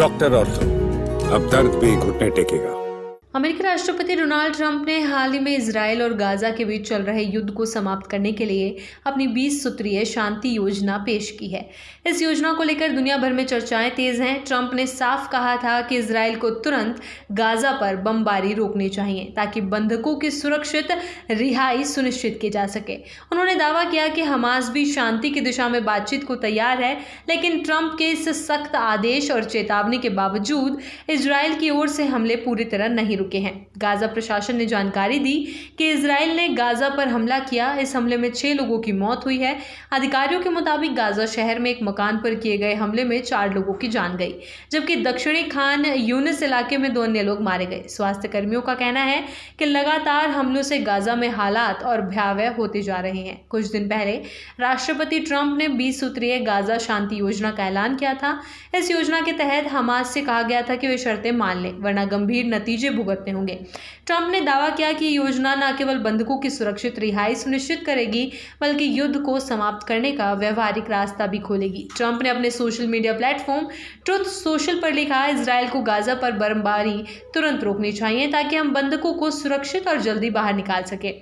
Doctor ortho, अब दर्द भी घुटने टेकेगा। अमेरिकी राष्ट्रपति डोनाल्ड ट्रंप ने हाल ही में इजराइल और गाजा के बीच चल रहे युद्ध को समाप्त करने के लिए अपनी 20 सूत्रीय शांति योजना पेश की है। इस योजना को लेकर दुनिया भर में चर्चाएं तेज हैं। ट्रंप ने साफ कहा था कि इजराइल को तुरंत गाजा पर बमबारी रोकनी चाहिए ताकि बंधकों की सुरक्षित रिहाई सुनिश्चित की जा सके। उन्होंने दावा किया कि हमास भी शांति की दिशा में बातचीत को तैयार है, लेकिन ट्रंप के इस सख्त आदेश और चेतावनी के बावजूद इजराइल की ओर से हमले पूरी तरह नहीं रुके हैं। गाजा प्रशासन ने जानकारी दी कि इजराइल ने गाजा पर हमला किया। इस हमले में 6 लोगों की मौत हुई है। अधिकारियों के मुताबिक गाजा शहर में एक मकान पर किए गए हमले में 4 लोगों की जान गई, जबकि दक्षिणी खान यूनिस इलाके में 2 अन्य लोग मारे गए। स्वास्थ्य कर्मियों का कहना है कि लगातार हमलों से गाजा में हालात और भयावह होते जा रहे हैं। कुछ दिन पहले राष्ट्रपति ट्रंप ने 20 सूत्रीय गाजा शांति योजना का ऐलान किया था। इस योजना के तहत हमास से कहा गया था कि वे शर्तें मान लें, वरना गंभीर नतीजे भुगतने होंगे। ट्रंप ने दावा किया कि योजना न केवल बंधकों की सुरक्षित रिहाई सुनिश्चित करेगी, बल्कि युद्ध को समाप्त करने का व्यवहारिक रास्ता भी खोलेगी। ट्रंप ने अपने social media platform truth social पर लिखा, इजराइल को गाजा पर बमबारी तुरंत रोकनी चाहिए ताकि हम बंधकों को सुरक्षित और जल्दी बाहर निकाल सके।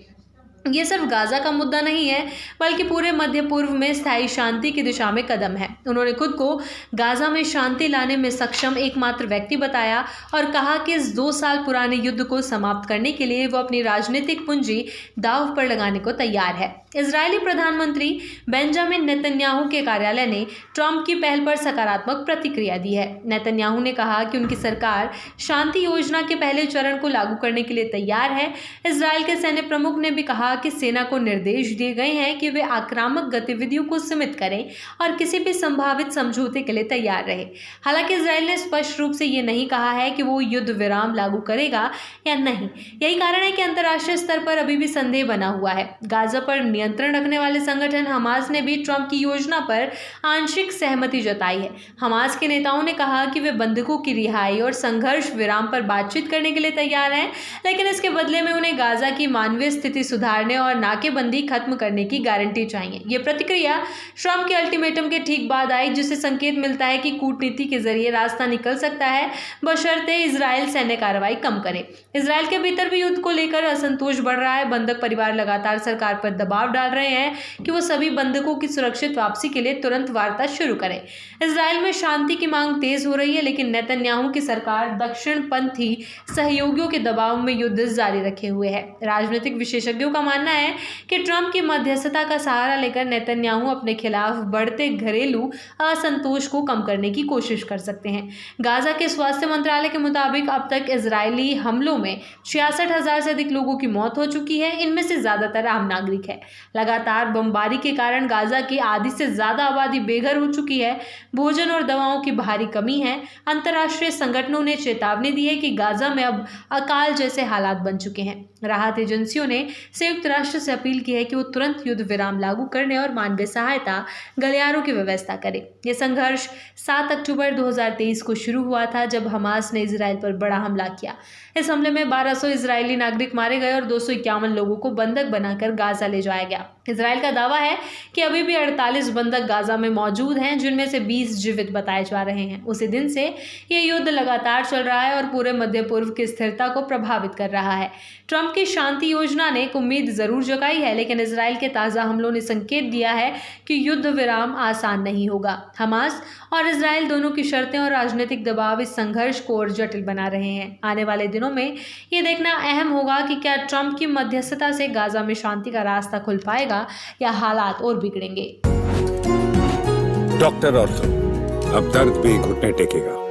ये सिर्फ गाजा का मुद्दा नहीं है, बल्कि पूरे मध्य पूर्व में स्थायी शांति की दिशा में कदम है। उन्होंने खुद को गाजा में शांति लाने में सक्षम एकमात्र व्यक्ति बताया और कहा कि इस 2 साल पुराने युद्ध को समाप्त करने के लिए वो अपनी राजनीतिक पूंजी दांव पर लगाने को तैयार है। इजरायली प्रधानमंत्री बेंजामिन नेतन्याहू के कार्यालय ने ट्रंप की पहल पर सकारात्मक प्रतिक्रिया दी है। नेतन्याहू ने कहा कि उनकी सरकार शांति योजना के पहले चरण को लागू करने के लिए तैयार है। इजरायल के सैन्य प्रमुख ने भी कहा कि सेना को निर्देश दिए गए हैं कि वे आक्रामक गतिविधियों को सीमित करें और किसी भी संभावित समझौते के लिए तैयार रहे। हालांकि इजरायल ने स्पष्ट रूप से ये नहीं कहा है कि वो युद्ध विराम लागू करेगा या नहीं। यही कारण है कि अंतर्राष्ट्रीय स्तर पर अभी भी संदेह बना हुआ है। गाजा पर नियंत्रण रखने वाले संगठन हमास ने भी ट्रंप की योजना पर आंशिक सहमति जताई है। हमास के नेताओं ने कहा कि वे बंधकों की रिहाई और संघर्ष विराम पर बातचीत करने के लिए तैयार हैं, लेकिन इसके बदले में उन्हें गाजा की मानवीय स्थिति सुधारने और नाकेबंदी खत्म करने की गारंटी चाहिए। ये प्रतिक्रिया ट्रंप के अल्टीमेटम के ठीक बाद आई, जिससे संकेत मिलता है कि कूटनीति के जरिए रास्ता निकल सकता है, बशर्ते इजराइल सैन्य कार्रवाई कम करे। इजराइल के भीतर भी युद्ध को लेकर असंतोष बढ़ रहा है। बंधक परिवार लगातार सरकार पर दबाव डाल रहे हैं कि वो सभी बंधकों की सुरक्षित वापसी के लिए तुरंत वार्ता शुरू करे। इजराइल में शांति की मांग तेज हो रही है, लेकिन नेतन्याहू की सरकार दक्षिणपंथी सहयोगियों के दबाव में युद्ध जारी रखे हुए है। राजनीतिक विशेषज्ञों का मानना है कि ट्रंप की मध्यस्थता का सहारा लेकर नेतन्याहू अपने खिलाफ बढ़ते घरेलू असंतोष को कम करने की कोशिश कर सकते हैं। गाजा के स्वास्थ्य मंत्रालय के मुताबिक अब तक इजरायली हमलों में 66,000 से अधिक लोगों की मौत हो चुकी है। इनमें से ज्यादातर आम नागरिक है। लगातार बमबारी के कारण गाजा की आधी से ज्यादा आबादी बेघर हो चुकी है। भोजन और दवाओं की भारी कमी है। अंतर्राष्ट्रीय संगठनों ने चेतावनी दी है कि गाजा में अब अकाल जैसे हालात बन चुके हैं। राहत एजेंसियों ने संयुक्त राष्ट्र से अपील की है कि वो तुरंत युद्ध विराम लागू करने और मानवीय सहायता गलियारों की व्यवस्था करे। ये संघर्ष 7 अक्टूबर 2023 को शुरू हुआ था, जब हमास ने इजराइल पर बड़ा हमला किया। इस हमले में 1200 इजरायली नागरिक मारे गए और 251 लोगों को बंधक बनाकर गाजा ले जाया गया। इजराइल का दावा है कि अभी भी 48 बंधक गाजा में मौजूद हैं, जिनमें से 20 जीवित बताए जा रहे हैं। उसी दिन से ये युद्ध लगातार चल रहा है और पूरे मध्य पूर्व की स्थिरता को प्रभावित कर रहा है। ट्रंप की शांति योजना ने एक उम्मीद जरूर जगाई है, लेकिन इजराइल के ताज़ा हमलों ने संकेत दिया है कि युद्ध विराम आसान नहीं होगा। हमास और इजराइल दोनों की शर्तें और राजनीतिक दबाव इस संघर्ष को और जटिल बना रहे हैं। आने वाले दिनों में ये देखना अहम होगा कि क्या ट्रंप की मध्यस्थता से गाजा में शांति का रास्ता खुल पाएगा या हालात और बिगड़ेंगे। डॉक्टर ऑर्थो, अब दर्द भी घुटने टेकेगा।